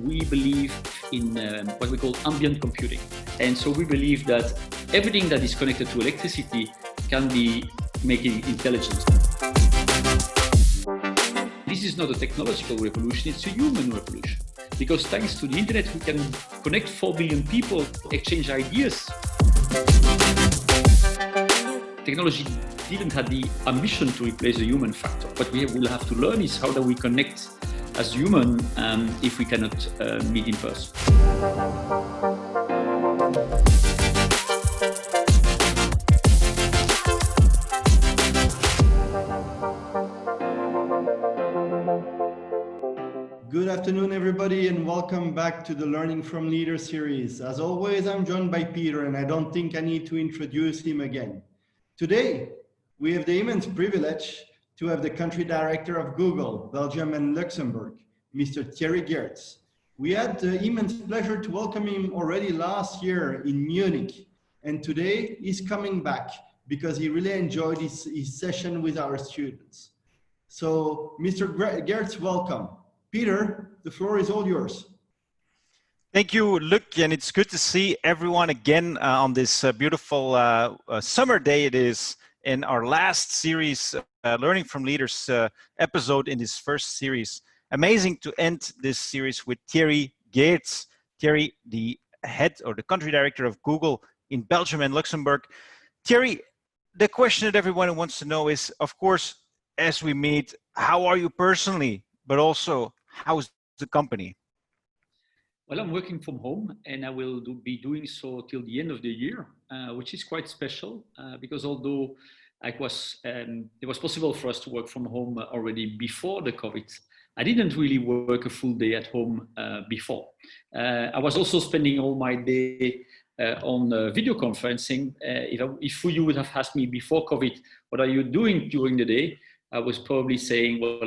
We believe in what we call ambient computing. And so we believe that everything that is connected to electricity can be making intelligence. This is not a technological revolution, it's a human revolution. Because thanks to the internet, we can connect 4 billion people, exchange ideas. Technology didn't have the ambition to replace the human factor. What we will have to learn is how do we connect as human if we cannot meet in person. Good afternoon, everybody, and welcome back to the Learning from Leaders series. As always, I'm joined by Peter, and I don't think I need to introduce him again. Today, we have the immense privilege to have the country director of Google, Belgium and Luxembourg, Mr. Thierry Geerts. We had the immense pleasure to welcome him already last year in Munich, and today he's coming back because he really enjoyed his session with our students. So, Mr. Geerts, welcome. Peter, the floor is all yours. Thank you, Luc, and it's good to see everyone again on this beautiful summer day it is in our last series, Learning from Leaders episode in this first series. Amazing to end this series with Thierry Geerts. Thierry, the head or the country director of Google in Belgium and Luxembourg. Thierry, the question that everyone wants to know is, of course, as we meet, how are you personally, but also how's the company? Well, I'm working from home and I will be doing so till the end of the year, which is quite special because although it was possible for us to work from home already before the COVID, I didn't really work a full day at home before. I was also spending all my day on video conferencing. If you would have asked me before COVID, what are you doing during the day? I was probably saying, well,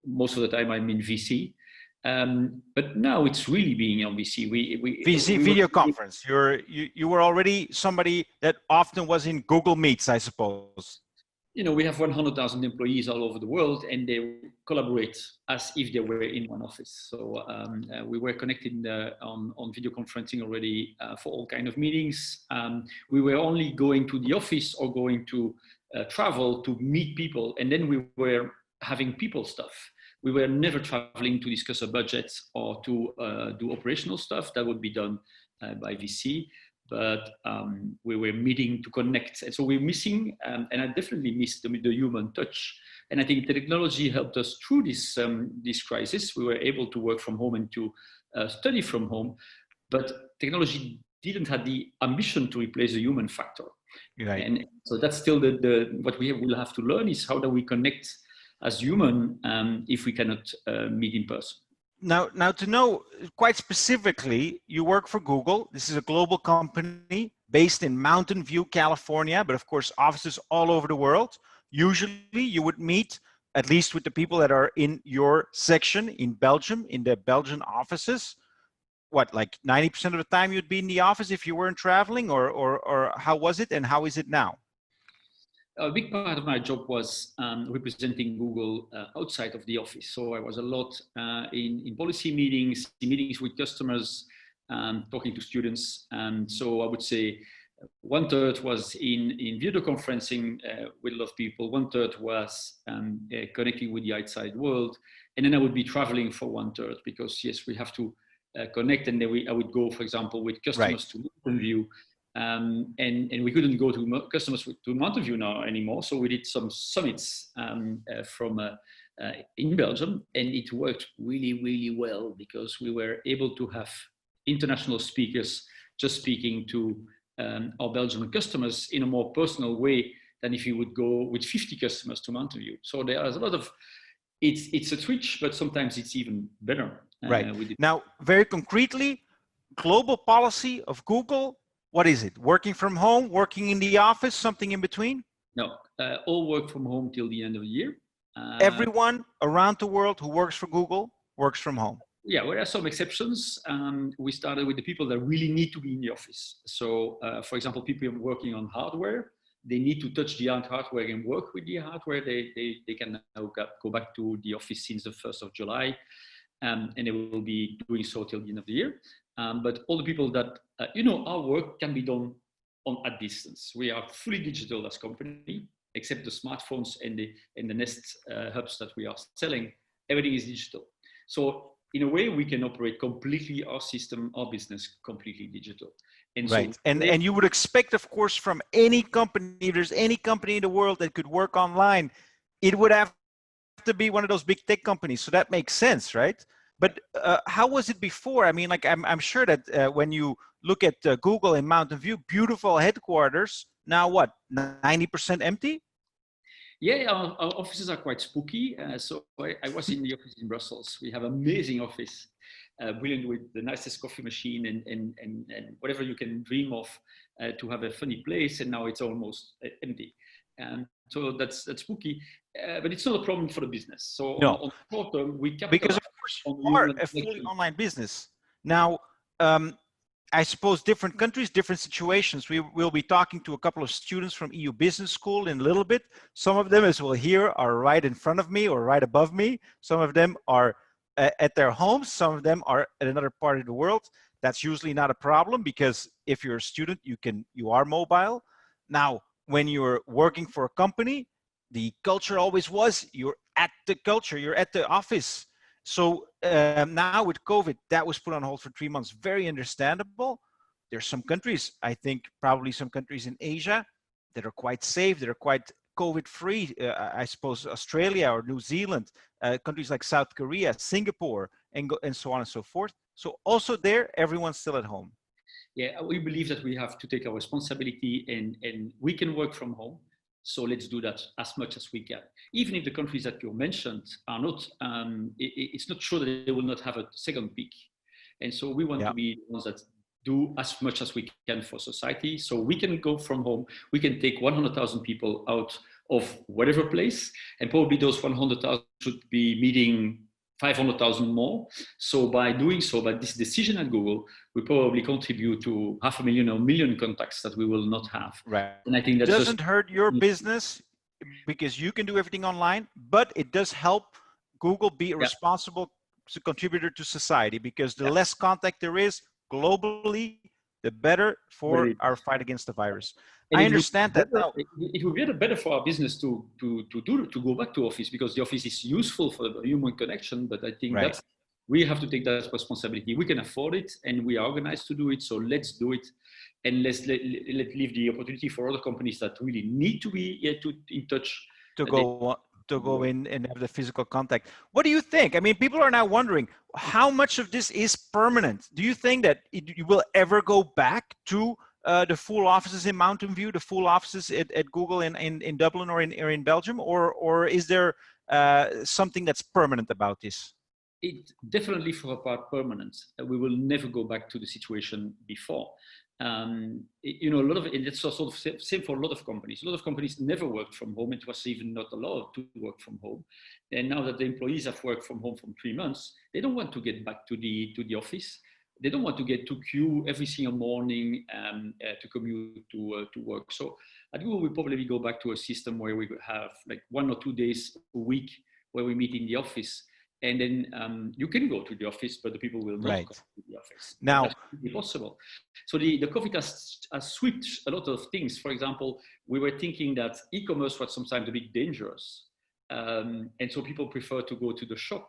most of the time I'm in VC. But now it's really being on VC. VC video conference. You were already somebody that often was in Google Meets, I suppose. You know, we have 100,000 employees all over the world, and they collaborate as if they were in one office. So we were connected on video conferencing already for all kinds of meetings. We were only going to the office or going to travel to meet people, and then we were having people stuff. We were never traveling to discuss a budget or to do operational stuff. That would be done by VC, but we were meeting to connect. And so we're missing, and I definitely missed the human touch. And I think the technology helped us through this crisis. We were able to work from home and to study from home, but technology didn't have the ambition to replace the human factor. Right. And so that's still what we will have to learn is how do we connect as human if we cannot meet in person. Now to know quite specifically, you work for Google. This is a global company based in Mountain View, California, but of course offices all over the world. Usually you would meet at least with the people that are in your section in Belgium, in the Belgian offices. What, like 90% of the time you'd be in the office if you weren't traveling, or how was it and how is it now? A big part of my job was representing Google outside of the office. So I was a lot in policy meetings, with customers, talking to students. And so I would say 1/3 was in video conferencing with a lot of people. 1/3 was connecting with the outside world. And then I would be traveling for 1/3 because yes, we have to connect. And then I would go, for example, with customers to Mountain View. And we couldn't go to customers to Mountain View now anymore. So we did some summits in Belgium, and it worked really, really well because we were able to have international speakers just speaking to our Belgian customers in a more personal way than if you would go with 50 customers to Mountain View. So there's a lot of, it's a switch, but sometimes it's even better. Right. Now, very concretely, global policy of Google, what is it? Working from home, working in the office, something in between? No, all work from home till the end of the year. Everyone around the world who works for Google works from home. Yeah, well, there are some exceptions. We started with the people that really need to be in the office. So, for example, people working on hardware, they need to touch the hardware and work with the hardware. They can now go back to the office since the 1st of July. and they will be doing so till the end of the year. But all the people that, our work can be done at distance. We are fully digital as a company, except the smartphones and the Nest hubs that we are selling. Everything is digital. So in a way, we can operate completely our system, our business, completely digital. And right. so, and you would expect, of course, from any company, if there's any company in the world that could work online, it would have to be one of those big tech companies. So that makes sense, right? But how was it before? I mean, like I'm sure that when you look at Google in Mountain View, beautiful headquarters, now what, 90% empty? yeah, our offices are quite spooky. So I was in the office in Brussels. We have an amazing office, brilliant, with the nicest coffee machine and whatever you can dream of to have a funny place. And now it's almost empty. So that's spooky, but it's not a problem for the business. So No. on short term, we capitalize Because of course you are a fully online business. Now, I suppose different countries, different situations. We will be talking to a couple of students from EU Business School in a little bit. Some of them, as we'll hear, are right in front of me or right above me. Some of them are at their homes. Some of them are at another part of the world. That's usually not a problem, because if you're a student, you are mobile. Now, when you're working for a company, the culture always was you're at the culture, you're at the office. So now with COVID, that was put on hold for 3 months. Very understandable. There's some countries, I think probably some countries in Asia that are quite safe, that are quite COVID-free. I suppose Australia or New Zealand, countries like South Korea, Singapore, and so on and so forth. So also there, everyone's still at home. Yeah, we believe that we have to take our responsibility, and we can work from home. So let's do that as much as we can. Even if the countries that you mentioned are not, it's not sure that they will not have a second peak. And so we want to be the ones that do as much as we can for society. So we can go from home. We can take 100,000 people out of whatever place, and probably those 100,000 should be meeting 500,000 more. So by doing so, by this decision at Google, we probably contribute to 500,000 or 1 million contacts that we will not have. Right. And I think that doesn't hurt your business because you can do everything online, but it does help Google be a responsible contributor to society, because the less contact there is globally, the better for our fight against the virus. And I understand that now. It would be better for our business to go back to office, because the office is useful for the human connection. But I think that we have to take that responsibility. We can afford it, and we are organized to do it. So let's do it, and let's leave the opportunity for other companies that really need to be in touch to go in and have the physical contact. What do you think? I mean, people are now wondering how much of this is permanent. Do you think that you will ever go back to the full offices in Mountain View, the full offices at Google in Dublin or in Belgium, or is there something that's permanent about this? It definitely for a part permanent. We will never go back to the situation before. A lot of it's also same for a lot of companies. A lot of companies never worked from home. It was even not allowed to work from home. And now that the employees have worked from home for 3 months, they don't want to get back to the office. They don't want to get to queue every single morning to commute to work. So at Google, we probably go back to a system where we have like 1 or 2 days a week where we meet in the office. And then you can go to the office, but the people will not go to the office. Now, that's possible. So the COVID has switched a lot of things. For example, we were thinking that e-commerce was sometimes a bit dangerous. And so people prefer to go to the shop.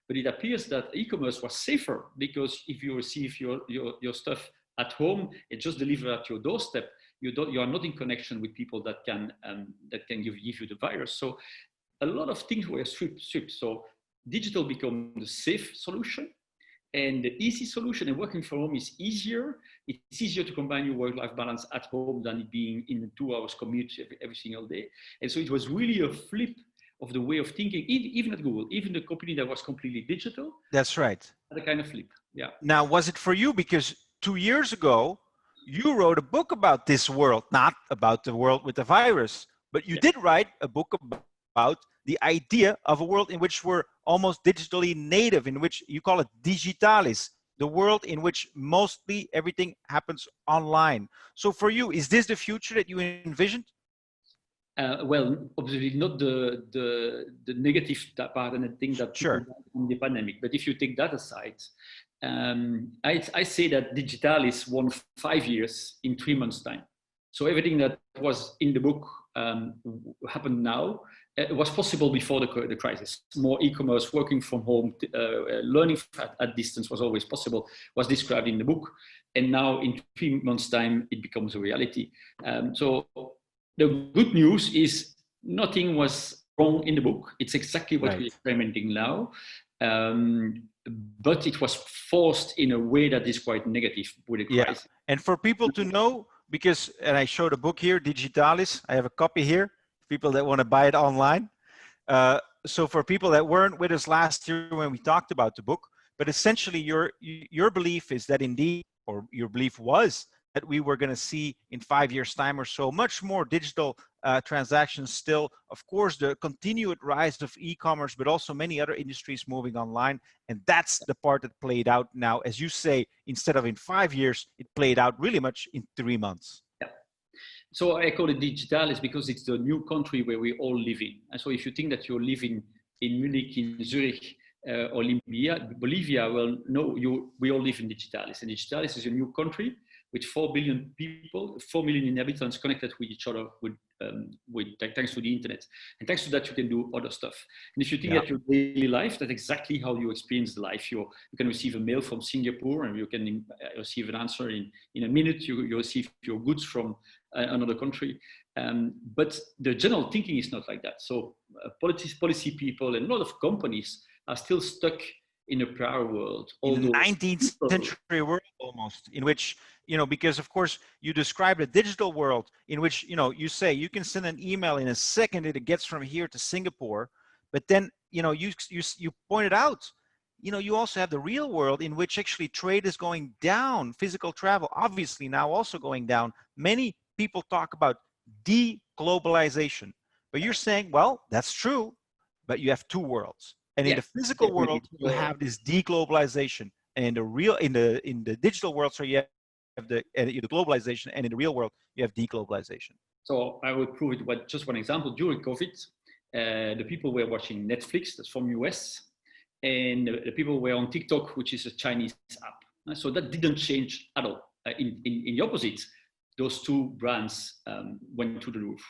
But it appears that e-commerce was safer, because if you receive your stuff at home, it just delivered at your doorstep. You are not in connection with people that can give you the virus. So a lot of things were stripped. So digital become the safe solution and the easy solution, and working from home is easier. It's easier to combine your work-life balance at home than it being in a 2 hours commute every single day. And so it was really a flip of the way of thinking, even at Google, even the company that was completely digital. That's right. Had a kind of flip, yeah. Now, was it for you? Because 2 years ago, you wrote a book about this world, not about the world with the virus, but you did write a book about the idea of a world in which we're almost digitally native, in which you call it Digitalis, the world in which mostly everything happens online. So for you, is this the future that you envisioned? Well, obviously not the negative part and the thing that people Sure. from the pandemic. But if you take that aside, I say that Digitalis won 5 years in 3 months' time. So everything that was in the book happened now. It was possible before the crisis. More e-commerce, working from home, learning at distance was always possible, was described in the book. And now in 3 months' time, it becomes a reality. So the good news is nothing was wrong in the book. It's exactly what we're experimenting now. But it was forced in a way that is quite negative with the crisis. And for people to know, because, and I showed a book here, Digitalis, I have a copy here, people that want to buy it online. So for people that weren't with us last year when we talked about the book, but essentially your belief is that indeed, or your belief was that we were going to see in 5 years' time or so, much more digital transactions still. Of course, the continued rise of e-commerce, but also many other industries moving online. And that's the part that played out now. As you say, instead of in 5 years, it played out really much in 3 months. Yeah. So I call it Digitalis because it's the new country where we all live in. And so if you think that you're living in Munich, in Zurich, or Bolivia, well, no, we all live in Digitalis. And Digitalis is a new country with 4 billion people, 4 million inhabitants connected with each other thanks to the internet. And thanks to that, you can do other stuff. And if you think at your daily life, that's exactly how you experience life. You can receive a mail from Singapore and you can receive an answer in a minute. You receive your goods from another country. But the general thinking is not like that. So policy people and a lot of companies are still stuck in a prior world. In the 19th century world almost, in which, because of course you describe a digital world in which, you say you can send an email in a second and it gets from here to Singapore. But then, you pointed out, you also have the real world in which actually trade is going down, physical travel, obviously now also going down. Many people talk about de-globalization, but you're saying, well, that's true, but you have two worlds. And in the physical world, you have this deglobalization, and in the digital world, so you have the globalization, and in the real world, you have deglobalization. So I will prove it with just one example. During COVID, the people were watching Netflix, that's from US, and the people were on TikTok, which is a Chinese app. So that didn't change at all. In the opposite, those two brands went to the roof.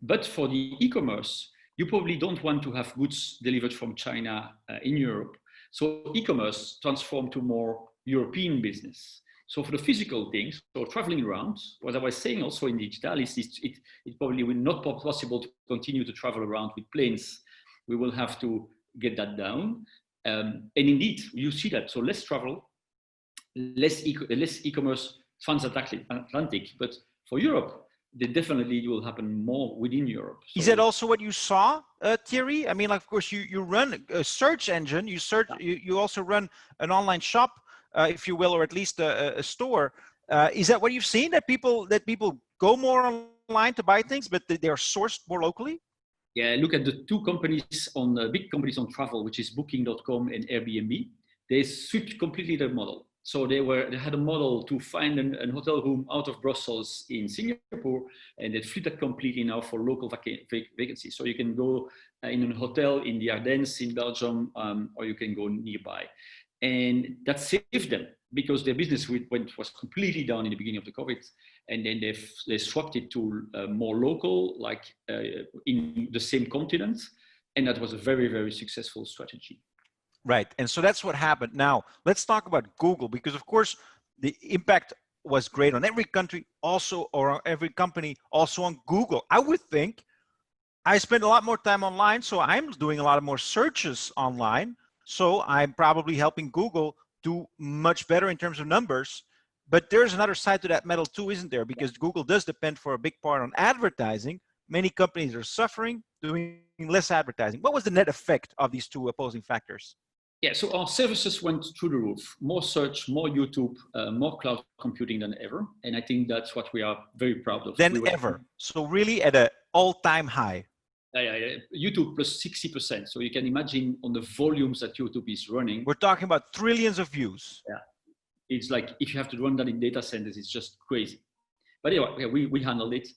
But for the e-commerce, you probably don't want to have goods delivered from China in Europe. So e-commerce transformed to more European business. So for the physical things, so traveling around, what I was saying also in Digitalis, it probably will not be possible to continue to travel around with planes. We will have to get that down. And indeed, you see that. So less travel, less e-commerce transatlantic, but for Europe, they definitely will happen more within Europe. So, is that also what you saw, Thierry? I mean, like, of course, you run a search engine. You also run an online shop, if you will, or at least a store. Is that what you've seen? That people go more online to buy things, but they are sourced more locally? Yeah, look at the two companies big companies on travel, which is Booking.com and Airbnb. They switched completely their model. So they had a model to find a hotel room out of Brussels in Singapore, and they flipped that completely now for local vacancies. So you can go in a hotel in the Ardennes in Belgium, or you can go nearby. And that saved them because their business was completely down in the beginning of the COVID. And then they swapped it to more local, like in the same continent. And that was a very, very successful strategy. Right. And so that's what happened. Now, let's talk about Google, because of course, the impact was great on every country also, or every company also on Google. I would think I spend a lot more time online, so I'm doing a lot of more searches online. So I'm probably helping Google do much better in terms of numbers. But there's another side to that medal too, isn't there? Because Google does depend for a big part on advertising. Many companies are suffering, doing less advertising. What was the net effect of these two opposing factors? Yeah, so our services went through the roof. More search, more YouTube, more cloud computing than ever. And I think that's what we are very proud of. So really at an all-time high. YouTube plus 60%. So you can imagine on the volumes that YouTube is running. We're talking about trillions of views. Yeah, it's like if you have to run that in data centers, it's just crazy. But anyway, we handled it.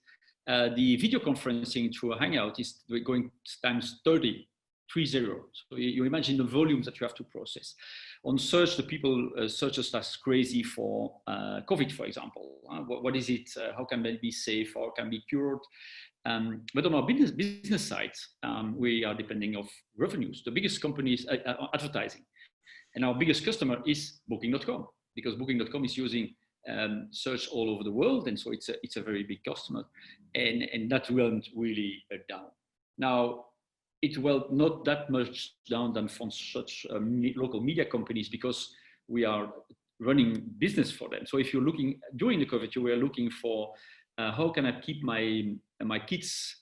The video conferencing through a Hangout is going times 30. So you imagine the volumes that you have to process. On search, the people search us as crazy for COVID, for example. What is it? How can it be safe? Or can be cured? But on our business side, we are depending of revenues. The biggest companies are advertising. And our biggest customer is Booking.com, because Booking.com is using search all over the world. And so it's a very big customer. And that went really down. Now, it will not that much down than from such local media companies, because we are running business for them. So if you're looking during the COVID, you were looking for how can I keep my kids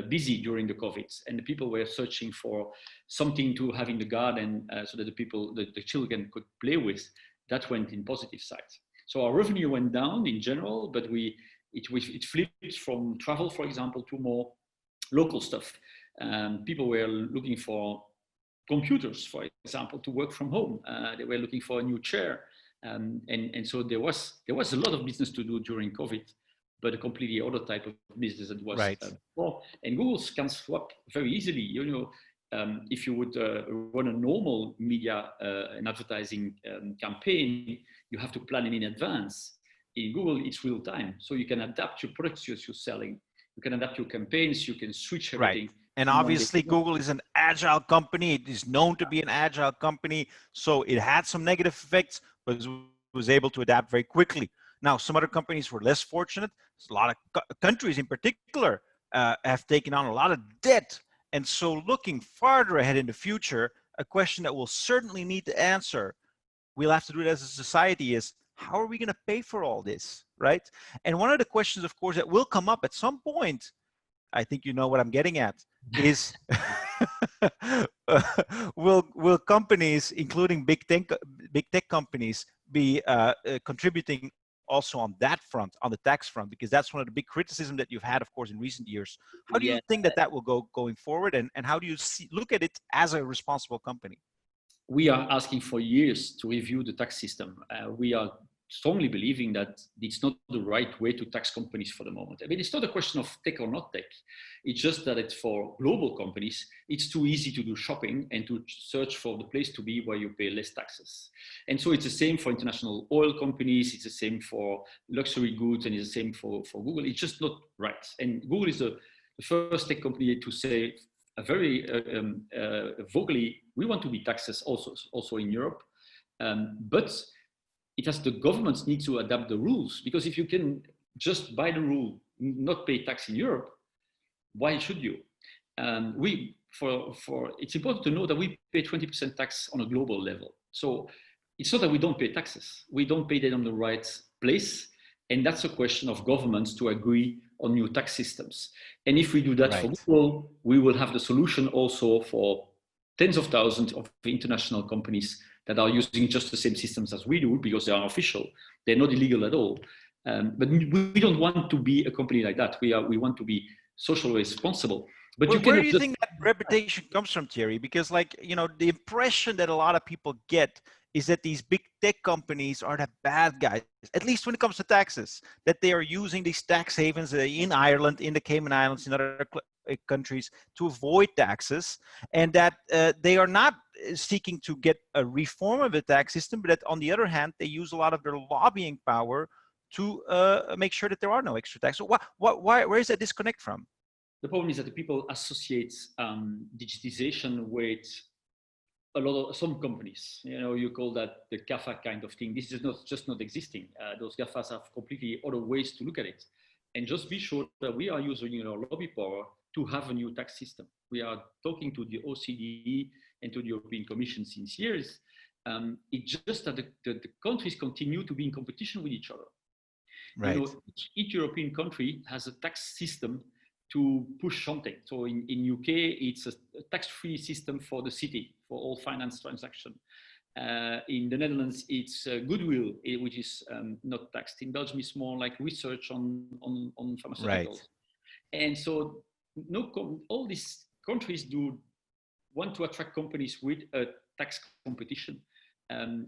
busy during the COVID, and the people were searching for something to have in the garden so that the children could play with. That went in positive side. So our revenue went down in general, but it flipped from travel, for example, to more local stuff. People were looking for computers, for example, to work from home. They were looking for a new chair. And so there was a lot of business to do during COVID, but a completely other type of business that was before. And Google can swap very easily. If you would run a normal media and advertising campaign, you have to plan it in advance. In Google, it's real time. So you can adapt your products you're selling. You can adapt your campaigns. You can switch everything. Right. And obviously, Google is an agile company. It is known to be an agile company. So it had some negative effects, but was able to adapt very quickly. Now, some other companies were less fortunate. A lot of countries in particular have taken on a lot of debt. And so looking farther ahead in the future, a question that we'll certainly need to answer, we'll have to do it as a society, is how are we going to pay for all this, right? And one of the questions, of course, that will come up at some point, I think you know what I'm getting at, is will companies, including big tech companies, be contributing also on that front, on the tax front? Because that's one of the big criticism that you've had, of course, in recent years. How do you think that will go going forward, and how do you look at it as a responsible company? We are asking for years to review the tax system. We are strongly believing that it's not the right way to tax companies for the moment. I mean, it's not a question of tech or not tech. It's just that it's for global companies, it's too easy to do shopping and to search for the place to be where you pay less taxes. And so it's the same for international oil companies, it's the same for luxury goods, and it's the same for Google. It's just not right. And Google is the first tech company to say very vocally, we want to be taxes also in Europe, but it has the governments need to adapt the rules, because if you can just by the rule not pay tax in Europe, why should you? It's important to know that we pay 20% tax on a global level. So it's not that we don't pay taxes. We don't pay them on the right place. And that's a question of governments to agree on new tax systems. And if we do that for Google, we will have the solution also for tens of thousands of international companies that are using just the same systems as we do, because they are official. They're not illegal at all. But we don't want to be a company like that. We want to be socially responsible. But where do you think that reputation comes from, Thierry? Because, the impression that a lot of people get is that these big tech companies are the bad guys, at least when it comes to taxes, that they are using these tax havens in Ireland, in the Cayman Islands, in other countries to avoid taxes, and that they are not seeking to get a reform of the tax system, but that on the other hand, they use a lot of their lobbying power to make sure that there are no extra taxes. So where is that disconnect from? The problem is that the people associate digitization with some companies. You call that the GAFA kind of thing. This is just not existing. Those GAFAs have completely other ways to look at it. And just be sure that we are using our lobby power to have a new tax system. We are talking to the OECD and to the European Commission since years. It's just that the countries continue to be in competition with each other. Right. Each European country has a tax system to push something. So in UK, it's a tax-free system for the city, for all finance transactions. In the Netherlands, it's goodwill, which is not taxed. In Belgium, it's more like research on pharmaceuticals. Right. And so all these countries do want to attract companies with a tax competition.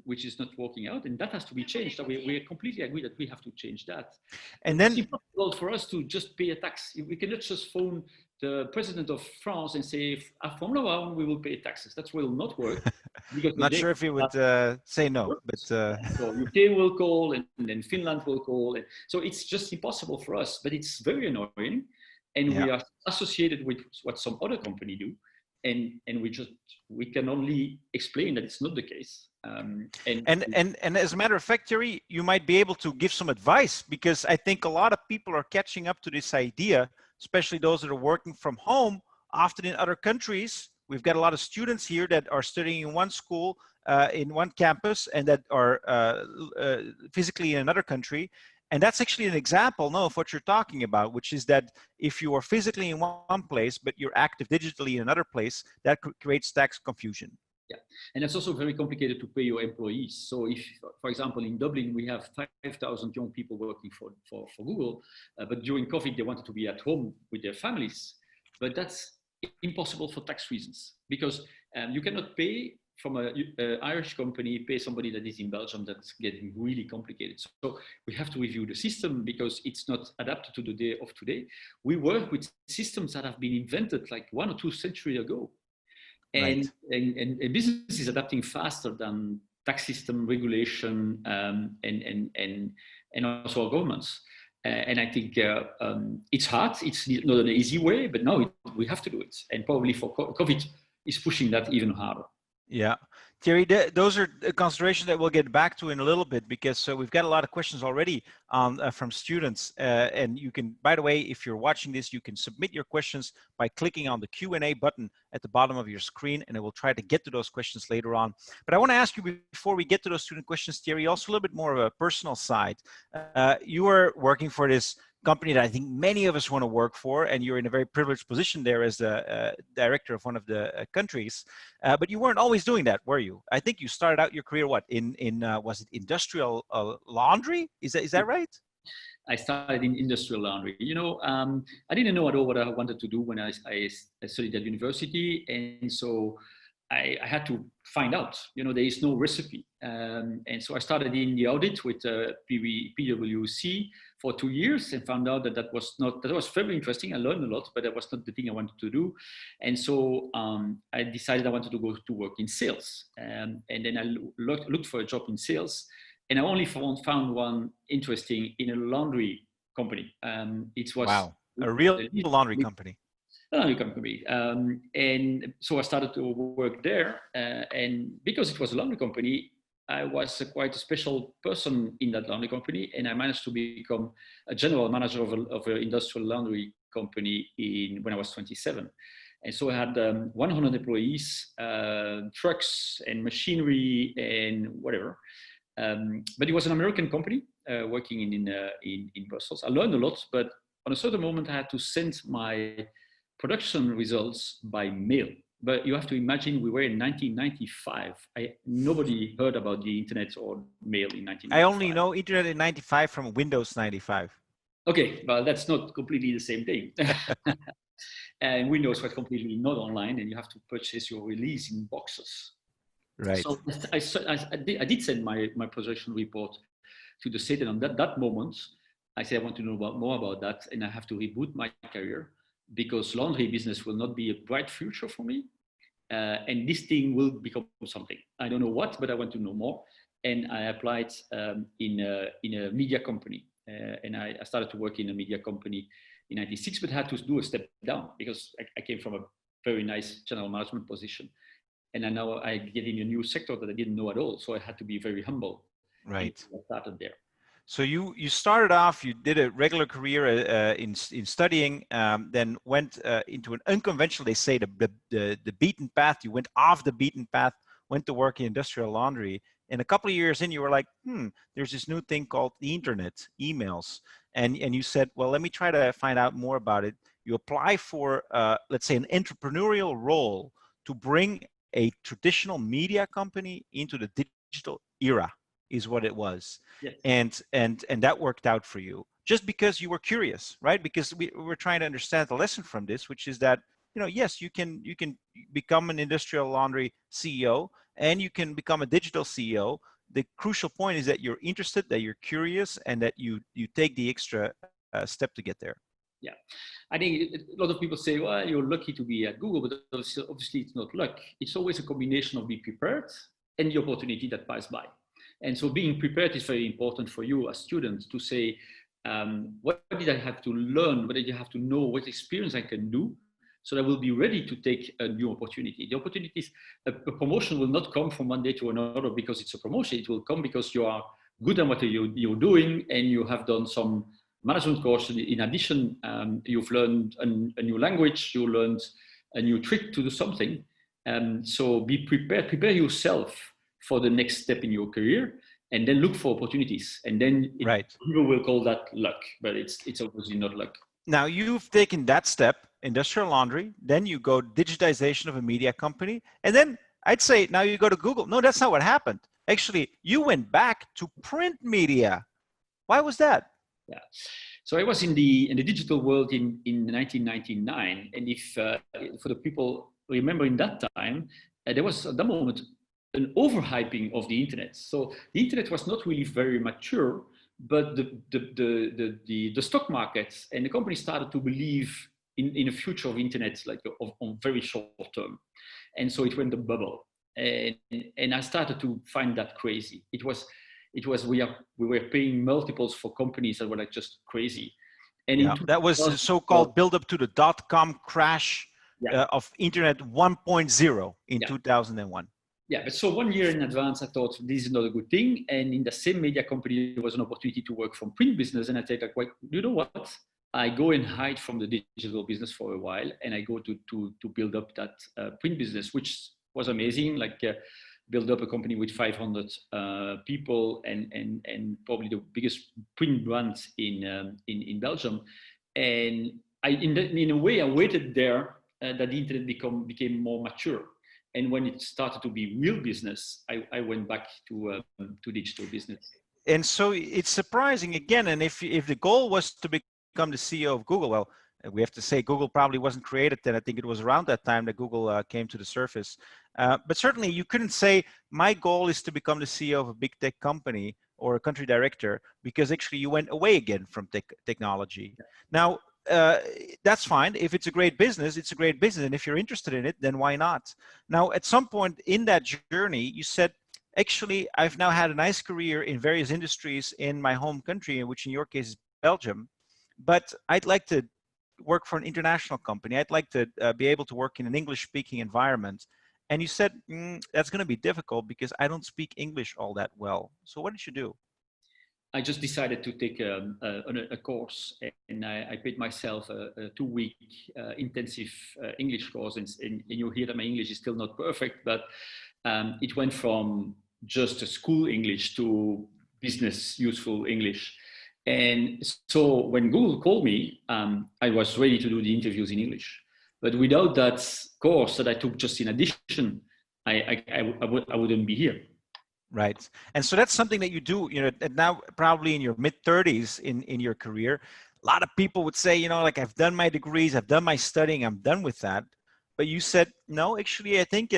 which is not working out, and that has to be changed. So we completely agree that we have to change that. And It's then impossible for us to just pay a tax. We cannot just phone the president of France and say, from now on, we will pay taxes. That will not work. Because not sure if he would say no, but so UK will call, and then Finland will call, and so it's just impossible for us. But it's very annoying, and we are associated with what some other company do, and we can only explain that it's not the case. And as a matter of fact, Thierry, you might be able to give some advice, because I think a lot of people are catching up to this idea, especially those that are working from home, often in other countries. We've got a lot of students here that are studying in one school, in one campus, and that are physically in another country. And that's actually an example of what you're talking about, which is that if you are physically in one place, but you're active digitally in another place, that creates tax confusion. Yeah, and it's also very complicated to pay your employees. So if, for example, in Dublin, we have 5,000 young people working for Google, but during COVID, they wanted to be at home with their families. But that's impossible for tax reasons, because you cannot pay from an Irish company, pay somebody that is in Belgium. That's getting really complicated. So we have to review the system, because it's not adapted to the day of today. We work with systems that have been invented like 1 or 2 centuries ago. And business is adapting faster than tax system regulation and also our governments. And I think it's hard. It's not an easy way, but now we have to do it. And probably for COVID is pushing that even harder. Yeah, Thierry, those are considerations that we'll get back to in a little bit, because we've got a lot of questions already from students. And you can, by the way, if you're watching this, you can submit your questions by clicking on the Q&A button at the bottom of your screen, and I will try to get to those questions later on. But I want to ask you, before we get to those student questions, Thierry, also a little bit more of a personal side. You are working for this company that I think many of us want to work for, and you're in a very privileged position there as the director of one of the countries. But you weren't always doing that, were you? I think you started out your career, what, in was it industrial laundry? Is that right? I started in industrial laundry. You know, I didn't know at all what I wanted to do when I studied at university, and so I had to find out. You know, there is no recipe, and so I started in the audit with PwC for 2 years, and found out that was very interesting. I learned a lot, but that was not the thing I wanted to do, and so I decided I wanted to go to work in sales, and then I looked for a job in sales. And I only found one interesting in a laundry company. It was a real laundry company. A laundry company. And so I started to work there. And because it was a laundry company, I was quite a special person in that laundry company. And I managed to become a general manager of an industrial laundry company when I was 27. And so I had 100 employees, trucks and machinery and whatever. But it was an American company working in Brussels. I learned a lot, but on a certain moment I had to send my production results by mail. But you have to imagine we were in 1995. Nobody heard about the internet or mail in 1995. I only know internet in 95 from Windows 95. Okay, but that's not completely the same thing. And Windows was completely not online, and you have to purchase your release in boxes. Right. So I did send my production report to the state, and on that moment, I said I want to know more about that, and I have to reboot my career, because laundry business will not be a bright future for me, and this thing will become something. I don't know what, but I want to know more, and I applied in a media company, and I started to work in a media company in '96, but had to do a step down because I came from a very nice general management position. And now I get in a new sector that I didn't know at all. So I had to be very humble. Right. I started there. So you started off, you did a regular career in studying, then went into an unconventional, they say, the beaten path. You went off the beaten path, went to work in industrial laundry. And a couple of years in, you were like, there's this new thing called the internet, emails. And you said, well, let me try to find out more about it. You apply for, let's say, an entrepreneurial role to bring a traditional media company into the digital era, is what it was. Yes. And that worked out for you just because you were curious, right? Because we're trying to understand the lesson from this, which is that yes, you can become an industrial laundry CEO, and you can become a digital CEO. The crucial point is that you're interested, that you're curious, and that you take the extra step to get there. Yeah, I think a lot of people say, well, you're lucky to be at Google, but obviously it's not luck. It's always a combination of being prepared and the opportunity that passes by. And so being prepared is very important for you as students to say, what did I have to learn? What did you have to know? What experience I can do so that I will be ready to take a new opportunity. The opportunities, a promotion will not come from one day to another because it's a promotion. It will come because you are good at what you're doing and you have done some management course. In addition, you've learned a new language, you learned a new trick to do something. So be prepared, prepare yourself for the next step in your career, and then look for opportunities. And then people will call that luck, but it's obviously not luck. Now you've taken that step, industrial laundry, then you go digitization of a media company, and then I'd say now you go to Google. No, that's not what happened. Actually, you went back to print media. Why was that? Yeah, so I was in the digital world in 1999, and if for the people remember in that time, there was at that moment an overhyping of the internet. So the internet was not really very mature, but the stock markets and the companies started to believe in a future of internet, like on very short term, and so it went a bubble, and I started to find that crazy. It was we were paying multiples for companies that were like just crazy. And that was the so-called build up to the dot-com crash of internet 1.0 in 2001. Yeah, but so 1 year in advance, I thought this is not a good thing. And in the same media company, there was an opportunity to work from print business. And I said, like, well, you know what? I go and hide from the digital business for a while, and I go to build up that print business, which was amazing. Like, build up a company with 500 people and probably the biggest print brand in Belgium. And in a way, I waited there that the internet became more mature. And when it started to be real business, I went back to digital business. And so it's surprising again. And if the goal was to become the CEO of Google, well, we have to say Google probably wasn't created then. I think it was around that time that Google came to the surface. But certainly you couldn't say, my goal is to become the CEO of a big tech company or a country director, because actually you went away again from technology. Now, that's fine. If it's a great business, it's a great business. And if you're interested in it, then why not? Now, at some point in that journey, you said, actually, I've now had a nice career in various industries in my home country, which in your case is Belgium, but I'd like to work for an international company. I'd like to be able to work in an English-speaking environment. And you said, that's going to be difficult because I don't speak English all that well. So what did you do? I just decided to take a course, and I paid myself a 2-week intensive English course. And you hear that my English is still not perfect, but it went from just a school English to business useful English. And so when Google called me, I was ready to do the interviews in English. But without that course that I took just in addition, I wouldn't be here. Right. And so that's something that you do, now probably in your mid-30s in your career. A lot of people would say, like, I've done my degrees, I've done my studying, I'm done with that. But you said, no, actually, I think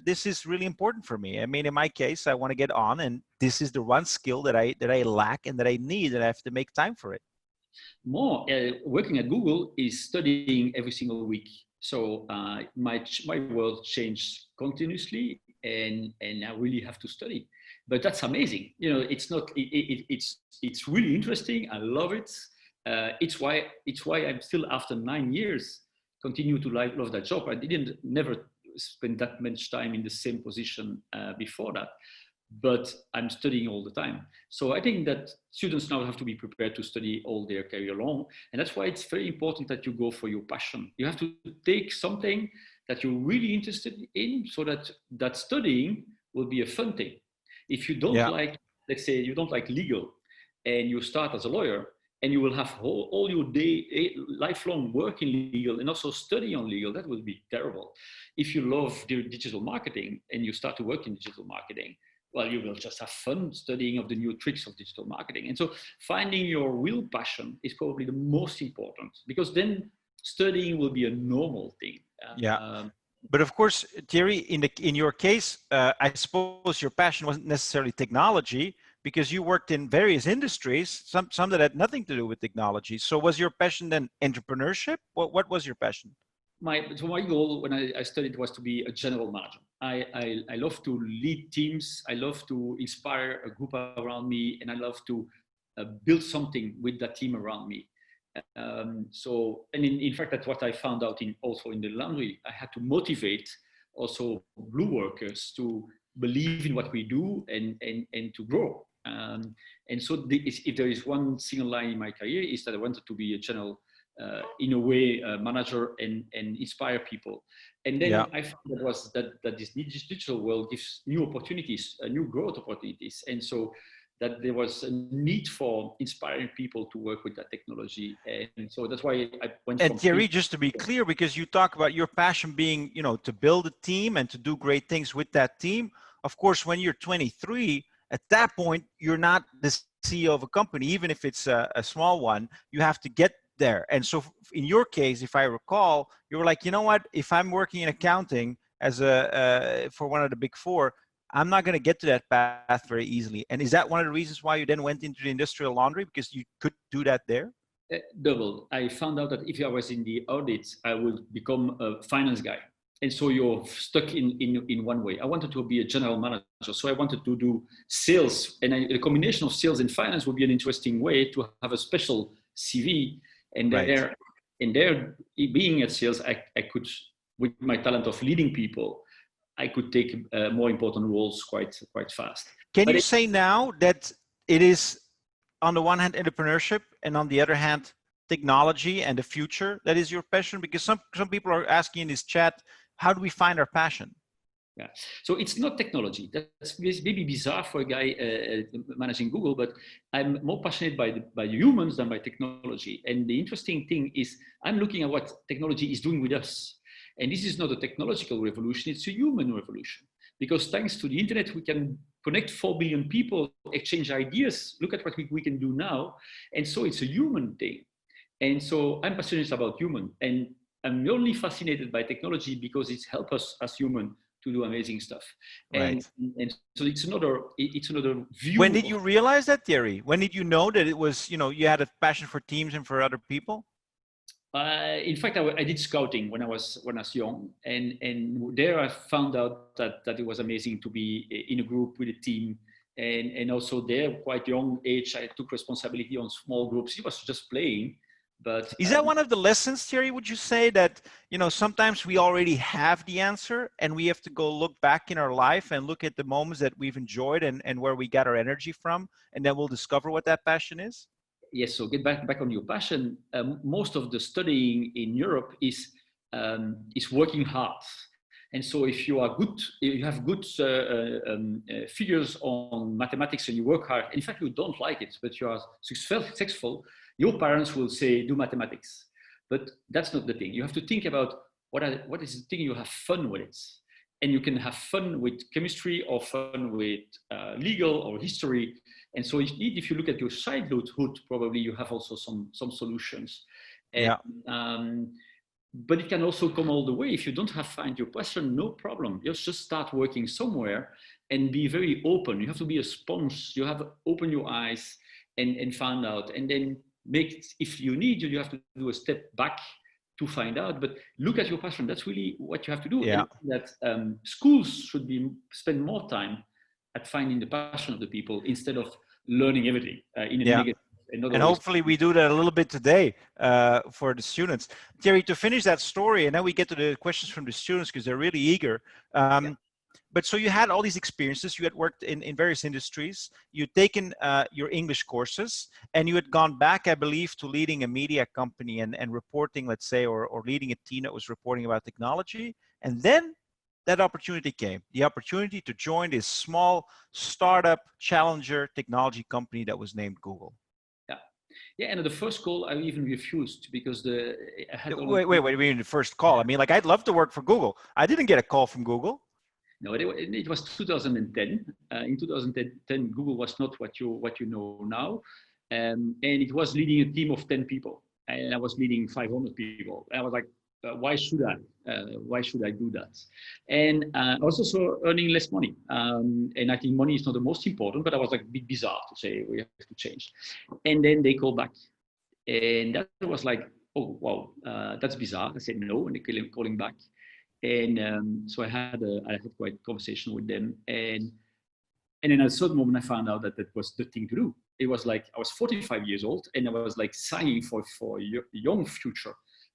this is really important for me. I mean, in my case, I want to get on, and this is the one skill that I lack and that I need, and I have to make time for it. More working at Google is studying every single week. So my world changed continuously, and I really have to study. But that's amazing. It's not. It's really interesting. I love it. It's why I'm still, after 9 years, continue to love that job. I never spend that much time in the same position before that, but I'm studying all the time. So I think that students now have to be prepared to study all their career long. And that's why it's very important that you go for your passion. You have to take something that you're really interested in, so that studying will be a fun thing. If you don't like, let's say you don't like legal, and you start as a lawyer, and you will have all your lifelong work in legal and also study on legal, that will be terrible. If you love digital marketing and you start to work in digital marketing, well, you will just have fun studying of the new tricks of digital marketing. And so finding your real passion is probably the most important, because then studying will be a normal thing. Yeah. Um, But of course, Thierry, in your case, I suppose your passion wasn't necessarily technology, because you worked in various industries, some that had nothing to do with technology. So was your passion then entrepreneurship? What was your passion? so my goal when I studied was to be a general manager. I love to lead teams. I love to inspire a group around me, and I love to build something with that team around me. And in fact, that's what I found out also in the laundry. I had to motivate also blue workers to believe in what we do and to grow. And so if there is one single line in my career, is that I wanted to be a general, in a way, manager and inspire people. And then Yeah. I found that this digital world gives new opportunities, new growth opportunities. And so that there was a need for inspiring people to work with that technology. And so that's why I went And from Thierry, just to be clear, because you talk about your passion being, to build a team and to do great things with that team. Of course, when you're 23, at that point, you're not the CEO of a company, even if it's a small one, you have to get there. And so in your case, if I recall, you were like, you know what, if I'm working in accounting as for one of the big four, I'm not going to get to that path very easily. And is that one of the reasons why you then went into the industrial laundry, because you could do that there? double. I found out that if I was in the audit, I would become a finance guy. And so you're stuck in one way. I wanted to be a general manager. So I wanted to do sales, and a combination of sales and finance would be an interesting way to have a special CV. And Right. there being at sales, I could, with my talent of leading people, I could take more important roles quite fast. Can But you say now that it is, on the one hand, entrepreneurship, and on the other hand, technology and the future that is your passion? Because some people are asking in this chat, how do we find our passion? yeah, so it's not technology. That's maybe bizarre for a guy managing Google, but I'm more passionate by humans than by technology. And the interesting thing is, I'm looking at what technology is doing with us. And this is not a technological revolution; it's a human revolution. Because thanks to the internet, we can connect 4 billion people, exchange ideas. Look at what we can do now, and so it's a human thing. And so I'm passionate about human, and I'm only fascinated by technology because it's helped us as human to do amazing stuff. And, Right. and so it's another view. When did you realize that, Thierry? When did you know that it was, you had a passion for teams and for other people? In fact, I did scouting when I was young, and there I found out that it was amazing to be in a group with a team, and also there, quite young age, I took responsibility on small groups. It was just playing, but Is that one of the lessons, Thierry? Would you say that, sometimes we already have the answer and we have to go look back in our life and look at the moments that we've enjoyed and where we got our energy from, and then we'll discover what that passion is? yes, so get back on your passion. Most of the studying in Europe is working hard, and so if you are good, you have good figures on mathematics, and you work hard. In fact, you don't like it, but you are successful. Your parents will say, "Do mathematics," but that's not the thing. You have to think about what is the thing you have fun with it. And you can have fun with chemistry or fun with legal or history. And so if you look at your childhood, probably you have also some solutions. And, Yeah. but it can also come all the way. If you don't have find your passion, no problem. You just start working somewhere and be very open. You have to be a sponge. You have to open your eyes and find out. And then if you need, you have to do a step back to find out, but look at your passion. That's really what you have to do. Yeah. And that schools should spend more time at finding the passion of the people instead of learning everything in a negative. And hopefully we do that a little bit today for the students. Thierry, to finish that story, and then we get to the questions from the students because they're really eager. But so you had all these experiences, you had worked in various industries, you'd taken your English courses, and you had gone back, I believe, to leading a media company and reporting, let's say, or leading a team that was reporting about technology. And then that opportunity came, the opportunity to join this small startup challenger technology company that was named Google. Yeah, and at the first call, I even refused because I had wait, wait, the first call. I mean, like, I'd love to work for Google. I didn't get a call from Google. No, it was 2010. In 2010, Google was not what you know now, and it was leading a team of 10 people, and I was leading 500 people. I was like, why should I? Why should I do that? And I was also earning less money. And I think money is not the most important, but I was like a bit bizarre to say we have to change. And then they called back. And that was like, oh, wow, that's bizarre. I said no, and they kept calling back. And so I had quite a conversation with them. And then at a certain moment, I found out that that was the thing to do. It was like I was 45 years old, and I was like signing for a young future,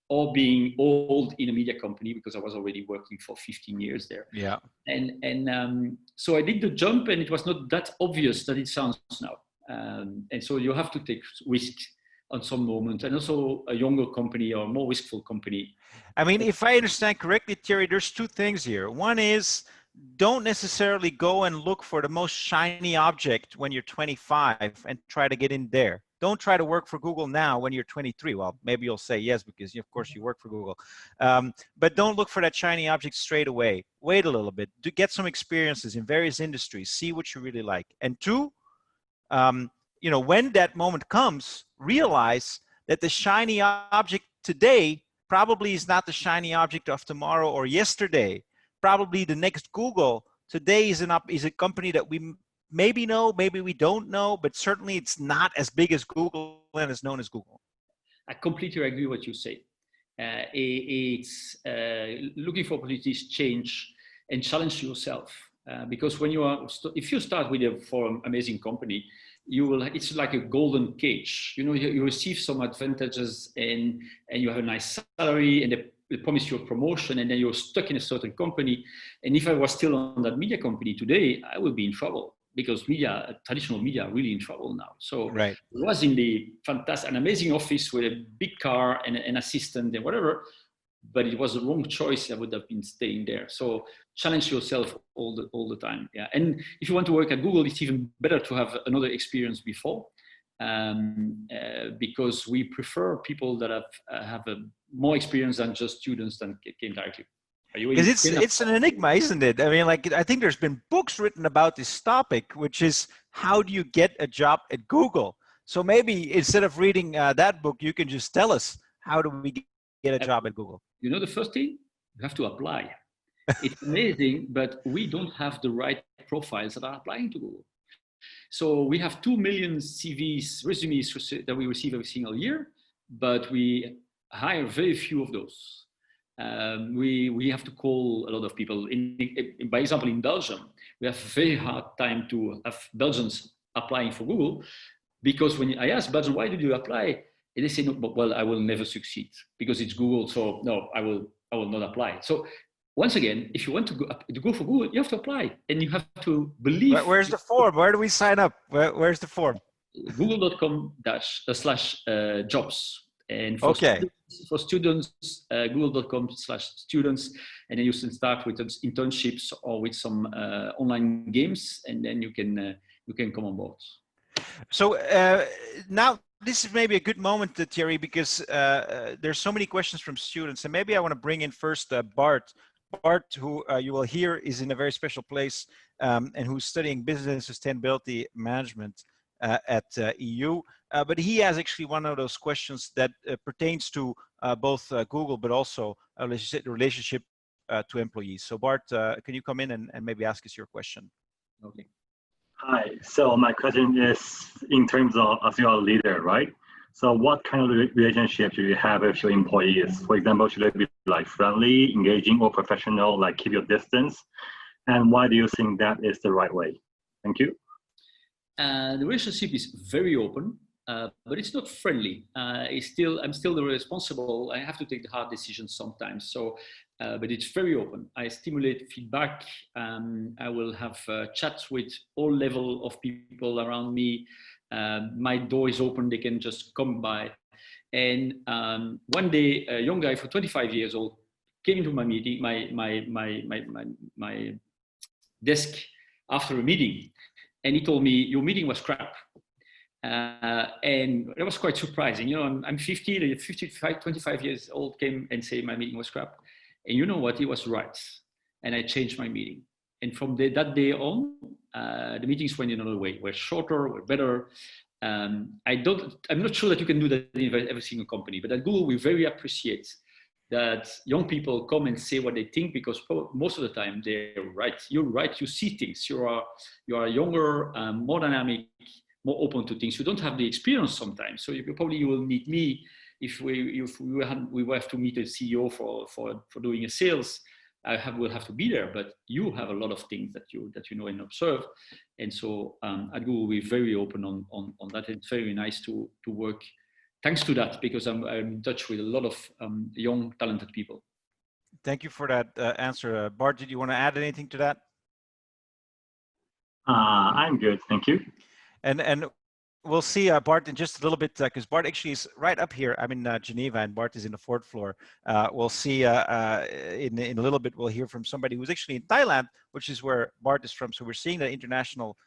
or being old in a media company because I was already working for 15 years there. Yeah. And so I did the jump, and it was not that obvious that it sounds now. And so you have to take risks on some moment, and also a younger company or a more riskful company. I mean, if I understand correctly, Thierry, there's two things here. One is, don't necessarily go and look for the most shiny object when you're 25 and try to get in there. Don't try to work for Google now when you're 23. Well, maybe you'll say yes, because of course you work for Google. But don't look for that shiny object straight away. Wait a little bit, to get some experiences in various industries, see what you really like. And two, you know, when that moment comes, realize that the shiny object today probably is not the shiny object of tomorrow or yesterday. Probably the next Google today is a company that we maybe know, maybe we don't know, but certainly it's not as big as Google and is known as Google. I completely agree with what you say. It's looking for opportunities, change, and challenge yourself. Because when you are, if you start with for an amazing company, you will. It's like a golden cage. You know, you receive some advantages, and you have a nice salary, and they promise you a promotion, and then you're stuck in a certain company. And if I was still on that media company today, I would be in trouble, because traditional media are really in trouble now. So right. I was in the fantastic, an amazing office with a big car and an assistant and whatever, but it was the wrong choice. I would have been staying there. So challenge yourself all the time. Yeah. And if you want to work at Google, it's even better to have another experience before, because we prefer people that have a more experience than just students that came directly. Because it's an enigma, isn't it? I mean, like, I think there's been books written about this topic, which is, how do you get a job at Google? So maybe instead of reading that book, you can just tell us, how do we get a job at Google? You know, the first thing, you have to apply. It's amazing, but we don't have the right profiles that are applying to Google. So we have 2 million CVs, resumes that we receive every single year, but we hire very few of those. We have to call a lot of people. By example, in Belgium, we have a very hard time to have Belgians applying for Google, because when I ask Belgians, why did you apply? And they say, no, well, I will never succeed because it's Google. So no, I will not apply. So once again, if you want to go for Google, you have to apply, and you have to believe. Where's the form? Where do we sign up? Where's the form? Google.com/jobs. And for students, google.com/students, and then you can start with internships or with some online games, and then you can come on board. So now this is maybe a good moment, Thierry, because there's so many questions from students, and maybe I want to bring in first Bart. Bart, who you will hear is in a very special place, and who's studying business sustainability management at EU. But he has actually one of those questions that pertains to both Google, but also the relationship to employees. So Bart, can you come in and maybe ask us your question? Okay. Hi, so my question is in terms of as you're a leader, right? So what kind of relationship should you have with your employees? For example, should it be like friendly, engaging, or professional, like keep your distance? And why do you think that is the right way? Thank you. The relationship is very open, but it's not friendly. I'm still the responsible. I have to take the hard decisions sometimes. So, but it's very open. I stimulate feedback. I will have chats with all level of people around me. My door is open. They can just come by. And one day, a young guy for 25 years old came into my meeting, my desk after a meeting. And he told me, your meeting was crap. And that was quite surprising. You know, I'm 50, 25 years old, came and say my meeting was crap. And you know what, he was right. And I changed my meeting. And from that day on, the meetings went in another way. Were shorter, were better. I'm not sure that you can do that in every single company, but at Google, we very appreciate that young people come and say what they think, because most of the time they're right. You're right. You see things. You are younger, more dynamic, more open to things. You don't have the experience sometimes. So you will need me if we have to meet a CEO for doing a sales. Will have to be there, but you have a lot of things that you know and observe. And so at Google, we're very open on that. It's very nice to work thanks to that, because I'm in touch with a lot of young, talented people. Thank you for that answer. Bart, did you want to add anything to that? I'm good, thank you. And we'll see Bart in just a little bit, because Bart actually is right up here. I'm in Geneva, and Bart is in the 4th floor. We'll see in a little bit, we'll hear from somebody who's actually in Thailand, which is where Bart is from. So we're seeing the international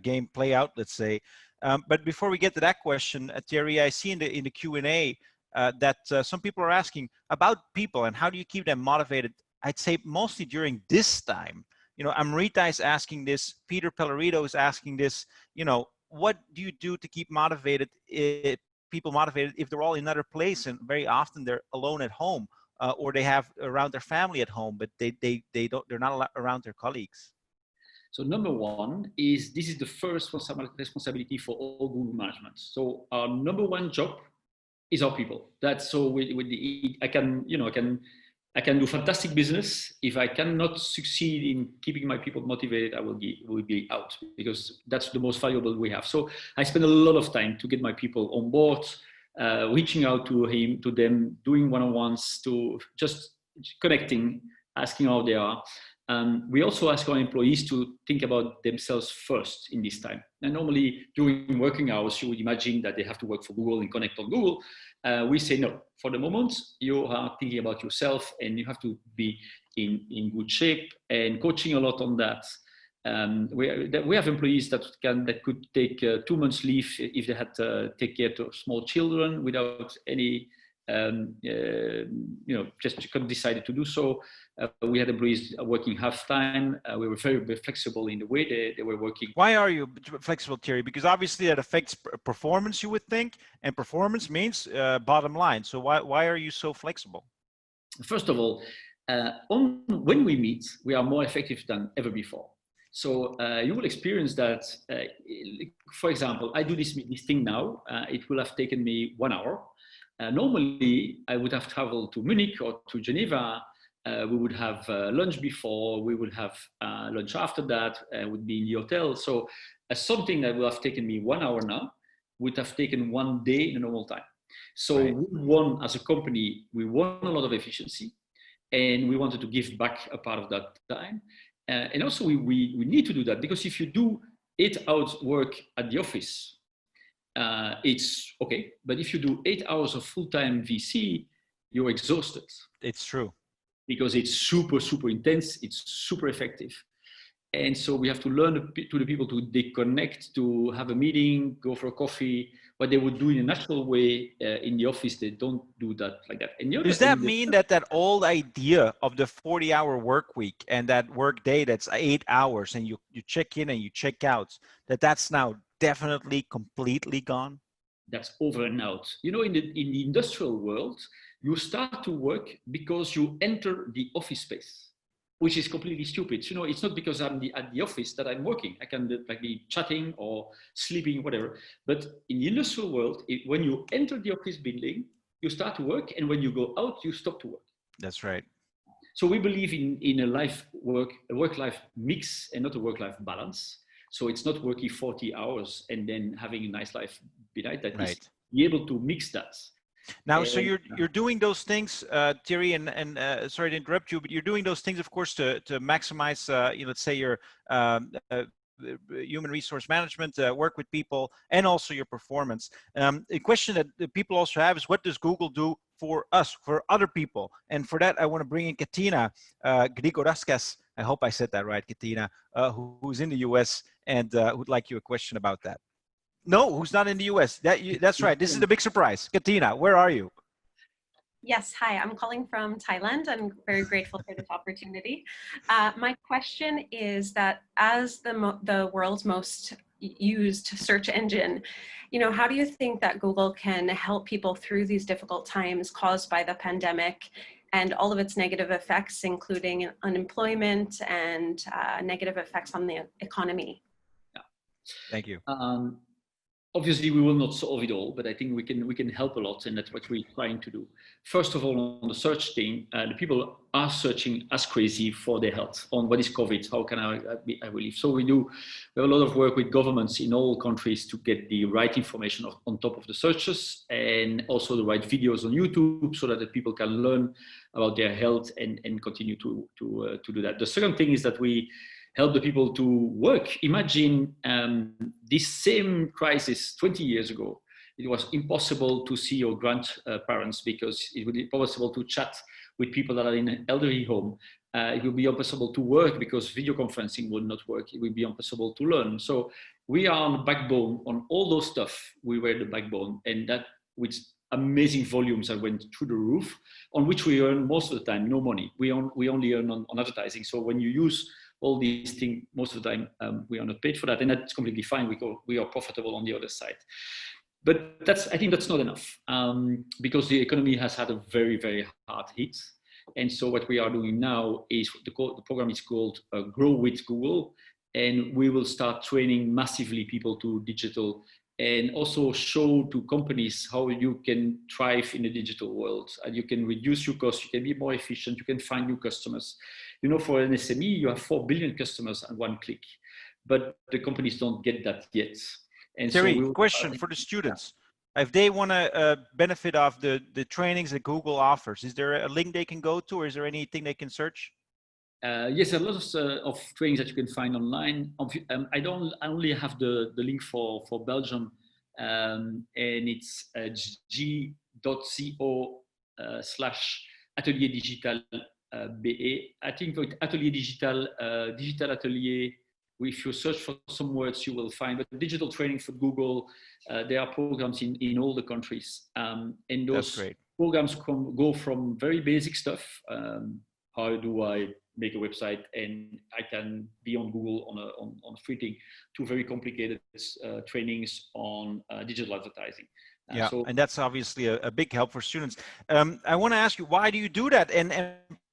game play out, let's say. But before we get to that question, Thierry, I see in the Q&A that some people are asking about people and how do you keep them motivated? I'd say mostly during this time. You know, Amrita is asking this, Peter Pellerito is asking this, you know, what do you do to keep people motivated if they're all in another place and very often they're alone at home or they have around their family at home, but they're not around their colleagues? So number one is, this is the first responsibility for all Google management. So our number one job is our people. That's so I can do fantastic business. If I cannot succeed in keeping my people motivated, I will be out, because that's the most valuable we have. So I spend a lot of time to get my people on board, reaching out to them, doing one-on-ones, to just connecting, asking how they are. We also ask our employees to think about themselves first in this time. And normally during working hours, you would imagine that they have to work for Google and connect on Google. We say no. For the moment, you are thinking about yourself, and you have to be in good shape, and coaching a lot on that. We have employees that could take 2 months leave if they had to take care of small children without any, just decided to do so. We had employees working half time. We were very, very flexible in the way they were working. Why are you flexible, Thierry? Because obviously that affects performance, you would think, and performance means bottom line. So why are you so flexible? First of all, when we meet, we are more effective than ever before. So you will experience that, for example, I do this thing now. It will have taken me 1 hour. Normally, I would have traveled to Munich or to Geneva. We would have lunch before, we would have lunch after that, would be in the hotel. So something that would have taken me 1 hour now would have taken 1 day in a normal time. So right. We won as a company, we won a lot of efficiency, and we wanted to give back a part of that time. And also we need to do that, because if you do 8 hours work at the office, it's okay. But if you do 8 hours of full-time VC, you're exhausted. It's true. Because it's super, super intense. It's super effective. And so we have to learn to the people to disconnect, to have a meeting, go for a coffee, what they would do in a natural way in the office. They don't do that like that. And does that mean that old idea of the 40-hour work week and that work day that's 8 hours and you check in and you check out, that's now definitely completely gone? That's over and out. You know, in the industrial world, you start to work because you enter the office space, which is completely stupid. You know, it's not because I'm at the office that I'm working. I can be chatting or sleeping, whatever. But in the industrial world, when you enter the office building, you start to work, and when you go out, you stop to work. That's right. So we believe in a work-life mix and not a work-life balance. So it's not working 40 hours and then having a nice life behind that. Right. Be able to mix that. Now, so you're doing those things, Thierry, and sorry to interrupt you, but you're doing those things, of course, to maximize, let's say, your human resource management, work with people, and also your performance. A question that people also have is, what does Google do for us, for other people? And for that, I want to bring in Katina Grigoraskas. I hope I said that right, Katina, who's in the US and who'd like you a question about that. No, who's not in the US. That's right. This is the big surprise. Katina, where are you? Yes, hi, I'm calling from Thailand. I'm very grateful for this opportunity. My question is that as the world's most used search engine, how do you think that Google can help people through these difficult times caused by the pandemic? and all of its negative effects, including unemployment and negative effects on the economy. Yeah. Thank you. Obviously, we will not solve it all, but I think we can help a lot, and that's what we're trying to do. First of all, on the search thing, the people are searching as crazy for their health on what is COVID, how can I relieve. So we have a lot of work with governments in all countries to get the right information on top of the searches, and also the right videos on YouTube, so that the people can learn about their health and continue to do that. The second thing is that we help the people to work. Imagine this same crisis 20 years ago. It was impossible to see your grandparents because it would be impossible to chat with people that are in an elderly home. It would be impossible to work because video conferencing would not work. It would be impossible to learn. So we are on the backbone on all those stuff. We were the backbone, and that with amazing volumes that went through the roof, on which we earn most of the time no money. We only earn on advertising. So when you use all these things, most of the time we are not paid for that, and that's completely fine. We are profitable on the other side. But I think that's not enough because the economy has had a very, very hard hit. And so what we are doing now is the program is called Grow with Google, and we will start training massively people to digital, and also show to companies how you can thrive in the digital world. And you can reduce your costs, you can be more efficient, you can find new customers. You know, for an SME, you have 4 billion customers at one click, but the companies don't get that yet. And Thierry, so question for the students. Yeah. If they want to benefit of the trainings that Google offers, is there a link they can go to, or is there anything they can search? Yes, a lot of trainings that you can find online. I only have the link for Belgium, and it's g.co/atelier digital BE. I think with Atelier Digital, Digital Atelier, if you search for some words, you will find. But digital training for Google, there are programs in all the countries. And those programs go from very basic stuff. How do I make a website and I can be on Google on free thing, to very complicated trainings on digital advertising. Yeah, and that's obviously a big help for students. I want to ask you, why do you do that? And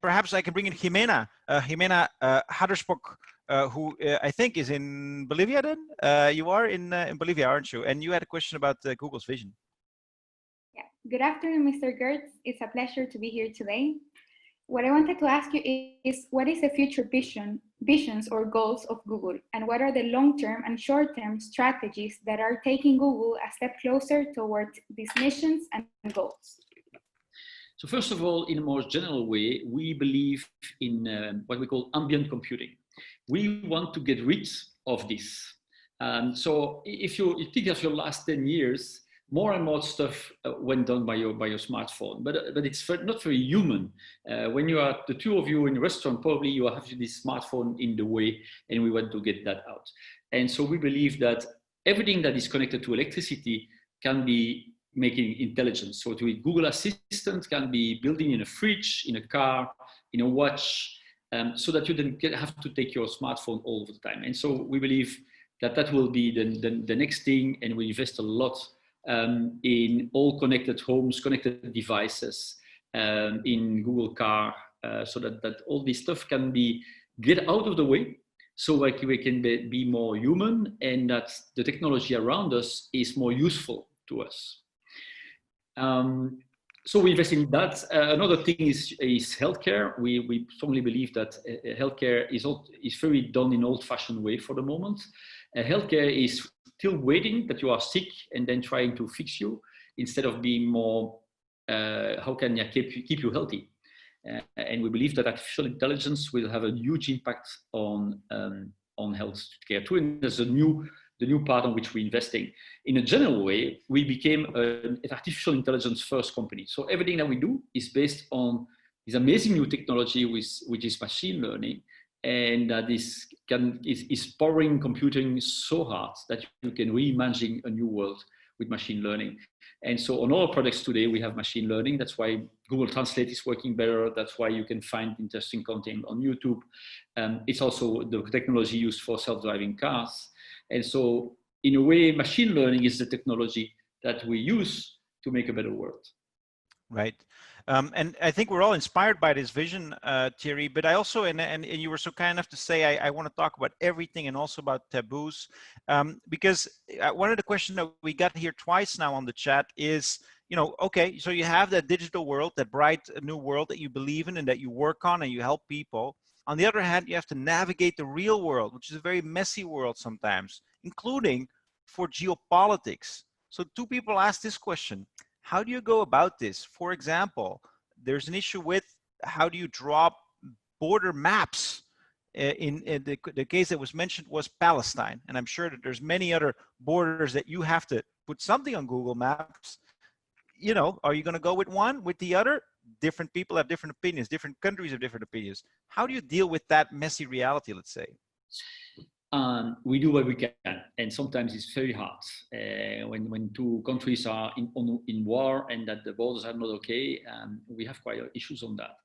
perhaps I can bring in Jimena Haderspock, who I think is in Bolivia then? You are in Bolivia, aren't you? And you had a question about Google's vision. Yeah. Good afternoon, Mr. Geerts. It's a pleasure to be here today. What I wanted to ask you is, what is the future visions or goals of Google? And what are the long-term and short-term strategies that are taking Google a step closer towards these missions and goals? So first of all, in a more general way, we believe in what we call ambient computing. We want to get rid of this. So if you think of your last 10 years, more and more stuff went done by your smartphone, but it's not very human. When you are the two of you in a restaurant, probably you have this smartphone in the way, and we want to get that out. And so we believe that everything that is connected to electricity can be making intelligence. So the Google Assistant can be building in a fridge, in a car, in a watch, so that you don't have to take your smartphone all the time. And so we believe that will be the next thing, and we invest a lot in all connected homes, connected devices, in Google Car, so that all this stuff can get out of the way, so like we can be more human, and that the technology around us is more useful to us. So we invest in that. Another thing is healthcare. We strongly believe that healthcare is very done in old-fashioned way for the moment. Healthcare is still waiting that you are sick and then trying to fix you, instead of being more, how can you keep you healthy? And we believe that artificial intelligence will have a huge impact on healthcare too. And there's the new part on which we're investing. In a general way, we became an artificial intelligence first company. So everything that we do is based on this amazing new technology, which is machine learning. And that is powering computing so hard that you can reimagine a new world with machine learning. And so on all products today, we have machine learning. That's why Google Translate is working better. That's why you can find interesting content on YouTube. It's also the technology used for self-driving cars. And so in a way, machine learning is the technology that we use to make a better world. Right. And I think we're all inspired by this vision, Thierry, but I also, and you were so kind enough to say, I want to talk about everything and also about taboos, because one of the questions that we got here twice now on the chat is, you know, okay, so you have that digital world, that bright new world that you believe in and that you work on and you help people. On the other hand, you have to navigate the real world, which is a very messy world sometimes, including for geopolitics. So two people asked this question: how do you go about this? For example, there's an issue with how do you draw border maps? In the case that was mentioned was Palestine, and I'm sure that there's many other borders that you have to put something on Google Maps. You know, are you going to go with one, with the other? Different people have different opinions. Different countries have different opinions. How do you deal with that messy reality, let's say? We do what we can, and sometimes it's very hard when two countries are in war and that the borders are not okay. We have quite issues on that.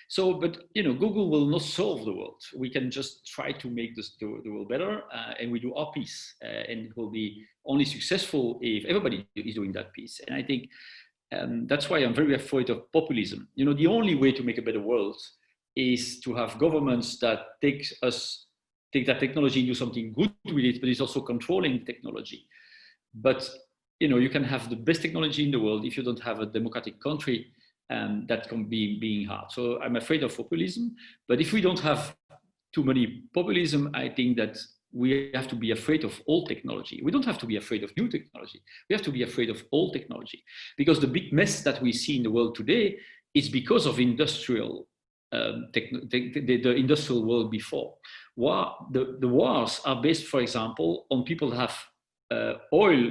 So, but you know, Google will not solve the world. We can just try to make the world better, and we do our piece, and it will be only successful if everybody is doing that piece. And I think that's why I'm very afraid of populism. You know, the only way to make a better world is to have governments that take that technology and do something good with it, but it's also controlling technology. But you know, you can have the best technology in the world if you don't have a democratic country, that can be being hard. So I'm afraid of populism. But if we don't have too many populism, I think that we have to be afraid of all technology. We don't have to be afraid of new technology. We have to be afraid of all technology, because the big mess that we see in the world today is because of industrial the industrial world before. The wars are based, for example, on people that have oil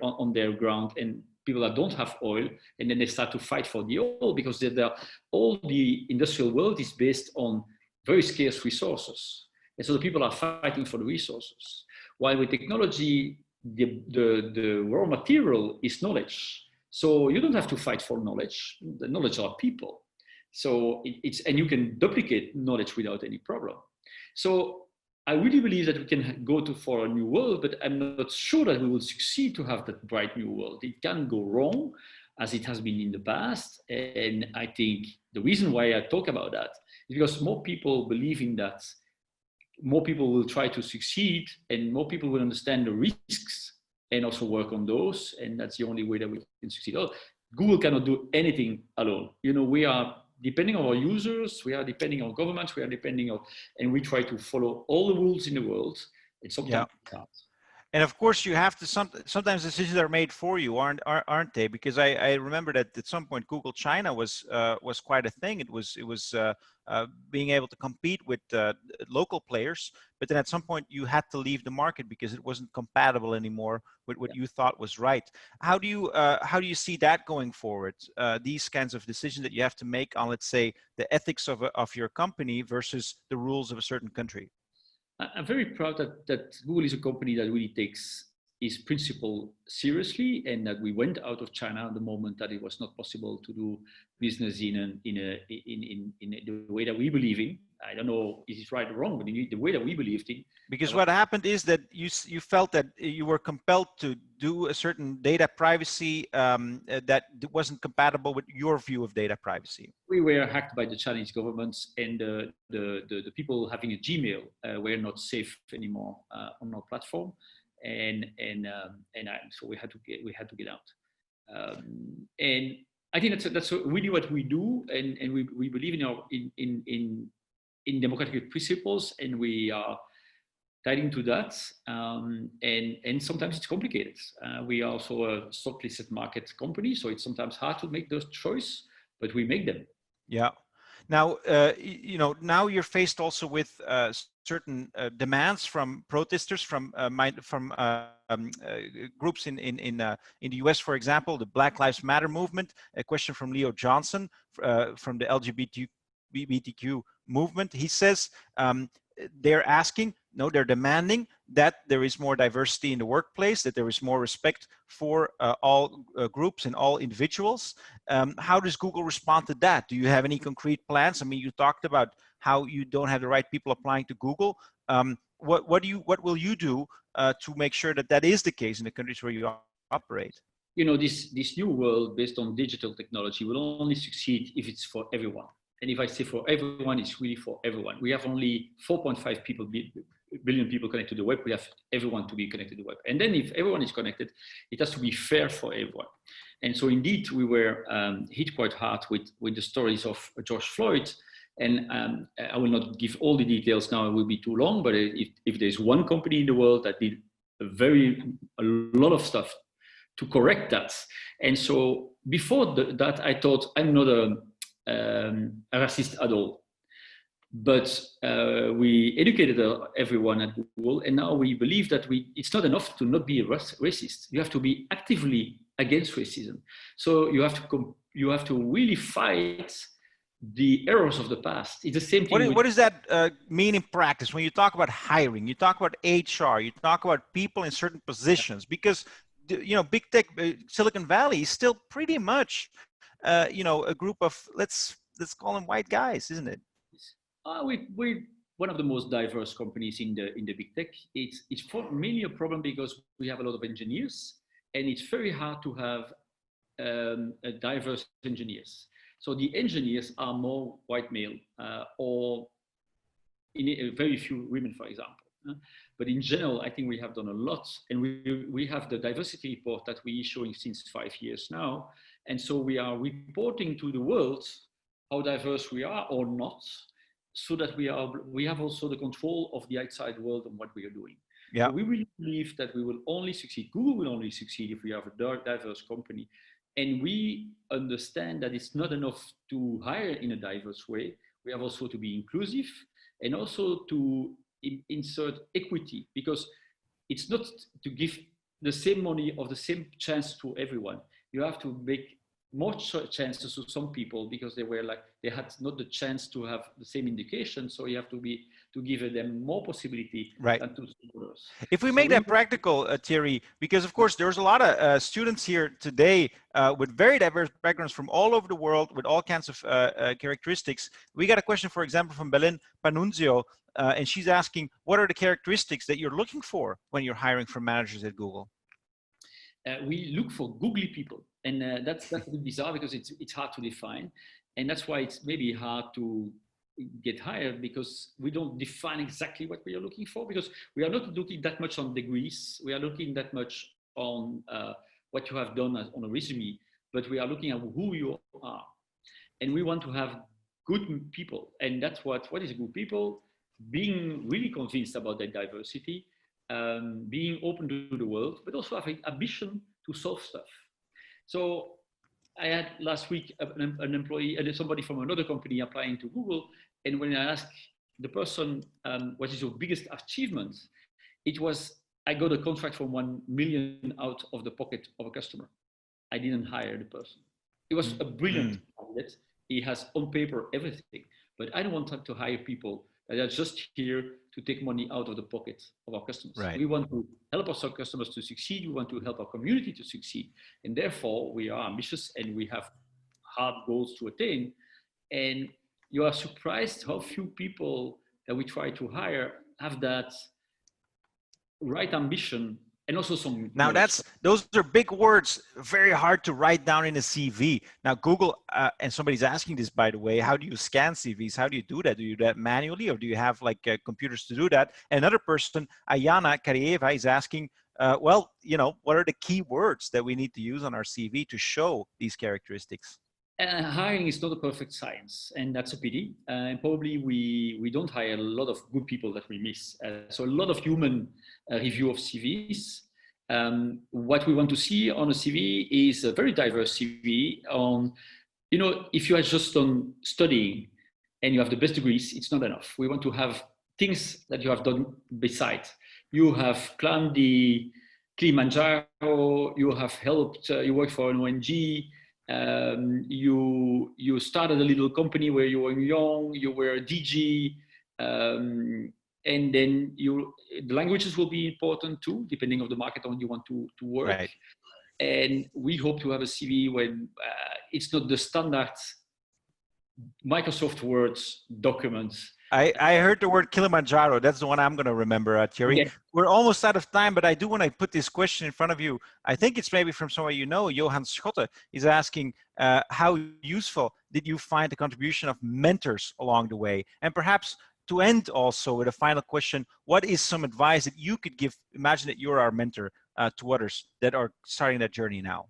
on their ground and people that don't have oil, and then they start to fight for the oil because all the industrial world is based on very scarce resources. And so the people are fighting for the resources. While with technology, the raw material is knowledge. So you don't have to fight for knowledge. The knowledge are people. So and you can duplicate knowledge without any problem. So I really believe that we can go for a new world, but I'm not sure that we will succeed to have that bright new world. It can go wrong, as it has been in the past. And I think the reason why I talk about that is because more people believe in that, more people will try to succeed, and more people will understand the risks and also work on those. And that's the only way that we can succeed. Google cannot do anything alone. You know, we are depending on our users, we are depending on governments, we are depending on, and we try to follow all the rules in the world. And sometimes it's hard. And of course, you have to sometimes decisions are made for you, aren't they? Because I remember that at some point Google China was quite a thing. It was being able to compete with local players, but then at some point you had to leave the market because it wasn't compatible anymore with what you thought was right. How do you see that going forward? These kinds of decisions that you have to make on, let's say, the ethics of your company versus the rules of a certain country. I'm very proud that Google is a company that really takes its principle seriously, and that we went out of China at the moment that it was not possible to do business in the way that we believe in. I don't know if it's right or wrong, but in the way that we believed in. Because what happened is that you felt that you were compelled to do a certain data privacy that wasn't compatible with your view of data privacy. We were hacked by the Chinese governments, and the people having a Gmail were not safe anymore on our platform, so we had to get out. And I think that's really what we do, and we believe in democratic principles, and we are tied into that. And sometimes it's complicated. We are also a stock listed market company, so it's sometimes hard to make those choices, but we make them. Yeah. Now, now you're faced also with certain demands from protesters, from groups in the US, for example, the Black Lives Matter movement. A question from Leo Johnson from the LGBTQ movement. He says they're demanding that there is more diversity in the workplace, that there is more respect for all groups and all individuals. How does Google respond to that? Do you have any concrete plans? I mean, you talked about how you don't have the right people applying to Google. What will you do to make sure that that is the case in the countries where you operate? you know, this new world based on digital technology will only succeed if it's for everyone. And if I say for everyone, it's really for everyone. We have only 4.5 billion people connected to the web. We have everyone to be connected to the web. And then if everyone is connected, it has to be fair for everyone. And so indeed, we were hit quite hard with the stories of George Floyd. And I will not give all the details now, it will be too long, but if there's one company in the world that did a lot of stuff to correct that. And so before that, I thought I'm not a racist at all. But we educated everyone at Google, and now we believe that it's not enough to not be a racist. You have to be actively against racism. So you have to really fight the errors of the past. It's the same thing. What does that mean in practice? When you talk about hiring, you talk about HR, you talk about people in certain positions, because you know, big tech, Silicon Valley is still pretty much, you know, a group of let's call them white guys, isn't it? We're one of the most diverse companies in the big tech. It's mainly a problem because we have a lot of engineers, and it's very hard to have diverse engineers. So the engineers are more white male or very few women, for example. But in general, I think we have done a lot, and we have the diversity report that we're issuing since 5 years now. And so we are reporting to the world how diverse we are or not, so that we have also the control of the outside world and what we are doing. Yeah. So we really believe that we will only succeed. Google will only succeed if we have a diverse company. And we understand that it's not enough to hire in a diverse way. We have also to be inclusive and also to insert equity, because it's not to give the same money or the same chance to everyone. You have to make more chances to some people because they had not the chance to have the same indication. So you have to give them more possibility, right, than to others. If we make that practical, Thierry, because of course there's a lot of students here today with very diverse backgrounds from all over the world with all kinds of characteristics. We got a question, for example, from Belén Panunzio, and she's asking, what are the characteristics that you're looking for when you're hiring for managers at Google? We look for googly people, and that's a bit bizarre because it's hard to define, and that's why it's maybe hard to get hired, because we don't define exactly what we are looking for, because we are not looking that much on degrees, we are looking that much on what you have done on a resume, but we are looking at who you are, and we want to have good people, and that's what is good people, being really convinced about that diversity, being open to the world, but also having ambition to solve stuff. So I had last week an employee, somebody from another company applying to Google, and when I asked the person, what is your biggest achievement? It was, I got a contract for 1 million out of the pocket of a customer. I didn't hire the person. It was a brilliant candidate. He has on paper everything, but I don't want to hire people that are just here to take money out of the pocket of our customers. Right. We want to help our customers to succeed. We want to help our community to succeed. And therefore, we are ambitious and we have hard goals to attain. And you are surprised how few people that we try to hire have that right ambition. And also some. Now those are big words, very hard to write down in a CV. Now Google, and somebody's asking this, by the way, how do you scan CVs? How do you do that? Do you do that manually, or do you have like computers to do that? Another person, Ayana Karieva, is asking, well, you know, what are the key words that we need to use on our CV to show these characteristics? Hiring is not a perfect science, and that's a pity. And probably we don't hire a lot of good people that we miss. So a lot of human review of CVs. What we want to see on a CV is a very diverse CV. You know, if you are just on studying and you have the best degrees, it's not enough. We want to have things that you have done besides. You have climbed the Kilimanjaro. You have helped. You work for an ONG. You started a little company where you were young, you were a DG, and then the languages will be important too, depending on the market on you want to work. Right. And we hope to have a CV when it's not the standard Microsoft Word documents I heard the word Kilimanjaro. That's the one I'm going to remember, Thierry. Okay. We're almost out of time, but I do want to put this question in front of you. I think it's maybe from someone you know. Johan Schotte is asking, how useful did you find the contribution of mentors along the way? And perhaps to end also with a final question, what is some advice that you could give? Imagine that you're our mentor to others that are starting that journey now.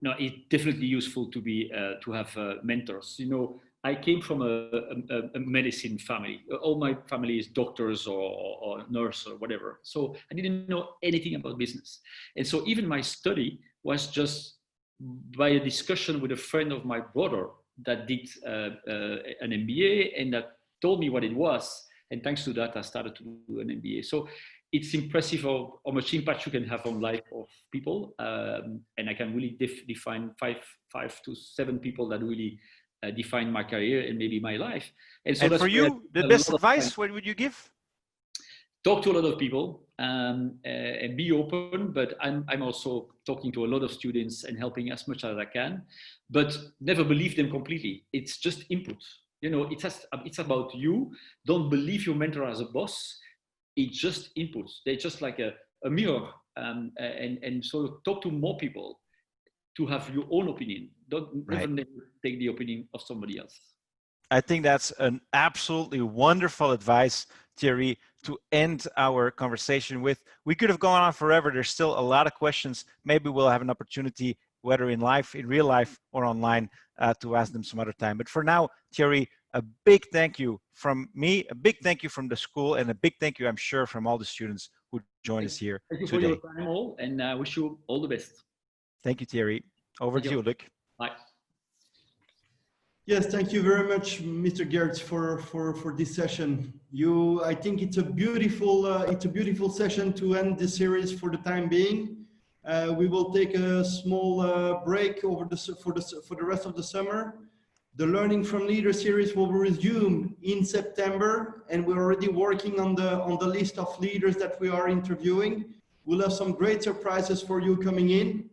No, it's definitely useful to be to have mentors. You know, I came from a medicine family. All my family is doctors or nurse or whatever. So I didn't know anything about business. And so even my study was just by a discussion with a friend of my brother that did an MBA and that told me what it was. And thanks to that, I started to do an MBA. So it's impressive how much impact you can have on life of people. And I can really define five to seven people that really define my career and maybe my life. And so and for you, the best advice, what would you give? Talk to a lot of people and be open, but I'm also talking to a lot of students and helping as much as I can, but never believe them completely. It's just input. You know, it's about you. Don't believe your mentor as a boss. It's just inputs. They're just like a mirror. And so talk to more people to have your own opinion. Don't never take the opinion of somebody else. I think that's an absolutely wonderful advice, Thierry, to end our conversation with. We could have gone on forever. There's still a lot of questions. Maybe we'll have an opportunity, whether in life, in real life or online, to ask them some other time. But for now, Thierry, a big thank you from me, a big thank you from the school, and a big thank you, I'm sure, from all the students who joined us here today. Thank you today. for your time all, and I wish you all the best. Thank you, Thierry. Over to you, Luc. Bye. Yes, thank you very much, Mr. Geerts, for this session. I think it's a beautiful session to end this series for the time being. We will take a small break for the rest of the summer. The Learning from Leaders series will resume in September, and we're already working on the list of leaders that we are interviewing. We'll have some great surprises for you coming in.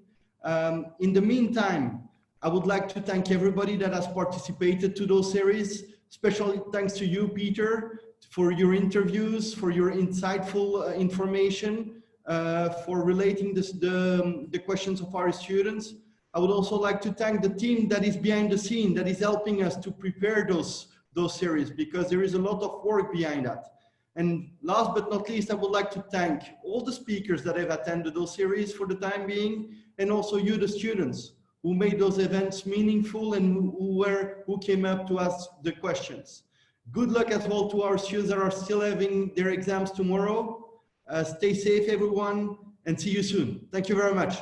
In the meantime, I would like to thank everybody that has participated to those series. Special thanks to you, Peter, for your interviews, for your insightful information, for relating the questions of our students. I would also like to thank the team that is behind the scene, that is helping us to prepare those series, because there is a lot of work behind that. And last but not least, I would like to thank all the speakers that have attended those series for the time being, and also you, the students, who made those events meaningful and who came up to ask the questions. Good luck as well to our students that are still having their exams tomorrow. Stay safe, everyone, and see you soon. Thank you very much.